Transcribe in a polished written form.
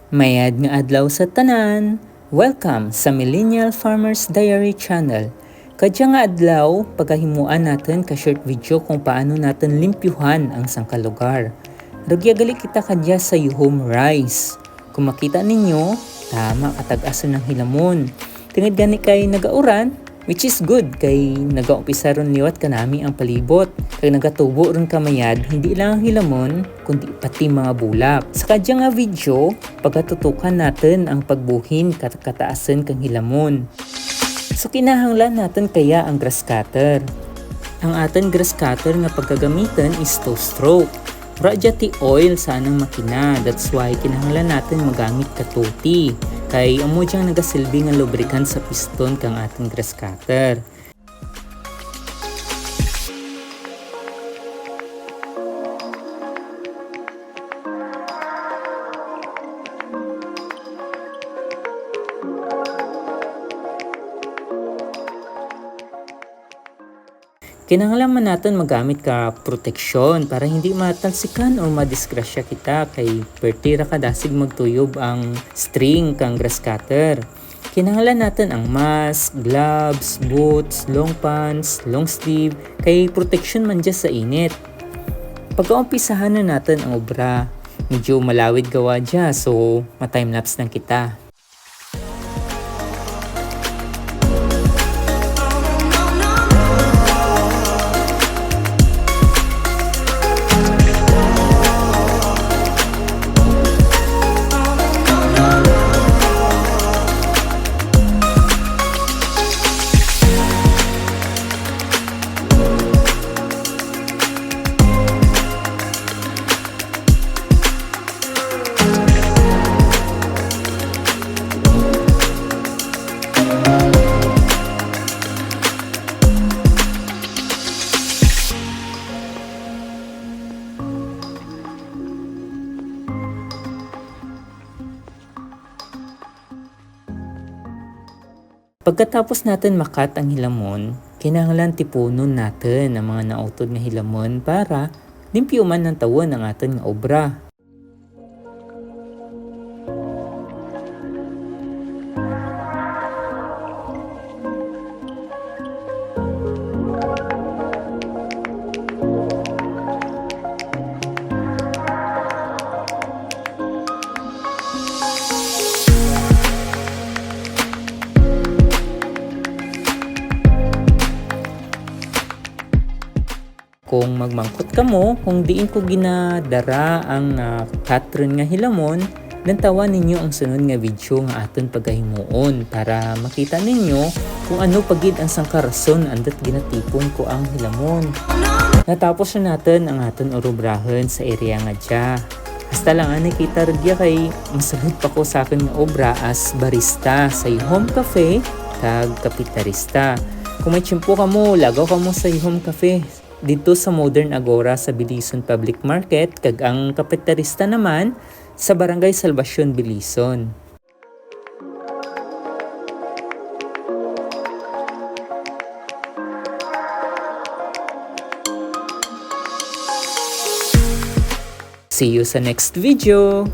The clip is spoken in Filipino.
Mayad nga adlaw sa tanan. Welcome sa Millennial Farmers Diary Channel. Kadya nga adlaw, pagkahimuan natin ka short video kung paano natin limpyuhan ang sangkalugar. Ragyagali kita kadya sa yuhom rice. Kung makita ninyo, tama katag-aso ng hilamon. Tingad gani kay nagauran, which is good kay nagaumpisa ron liwat kanami ang palibot. Kay nagatubo ron kamayad, hindi lang ang hilamon, kundi pati mga bulak. Sa kadya nga video, pagkatutukan natin ang pagbuhin kataasan kang hilamon. So kinahanglan natin kaya ang grass cutter. Ang ating grass cutter nga pagkagamitan is two-stroke. Radya ti oil sa anang makina, that's why kinahanglan natin magamit katuti. Kay amo diyang nagasilbi nga lubricant sa piston kang ating grass cutter. Kinahanglan man natin magamit ka proteksyon para hindi matalsikan o madisgrasya kita kay pertira kadasig magtuyob ang string kang grass cutter. Kinahanglan natin ang mask, gloves, boots, long pants, long sleeve kay protection man dyan sa init. Pagkaumpisahan na natin ang obra, medyo malawid gawa dyan so ma-timelapse lang kita. Pagkatapos natin makat ang hilamon, kinahanglan tipunon natin ang mga nautod nga hilamon para limpyo man ng tawon ang ating nga obra. Kung magmangkot ka mo, kung diin ko ginadara ang katron nga hilamon, lantawan ninyo ang sunod nga video nga aton pagahimuon para makita ninyo kung ano pagid ang sangkarason andat ginatipon ko ang hilamon. Natapos na natin ang aton orubrahan sa area nga dya. Hasta lang ani kita radya kay masalud pa ko sa akin nga obra as barista sa Home Cafe tag kapitarista. Kung may tiyempo ka mo, lagaw ka mo sa Home Cafe dito sa Modern Agora sa Bilisan Public Market kag ang kapitarista naman sa Barangay Salvacion, Bilisan. See you sa next video!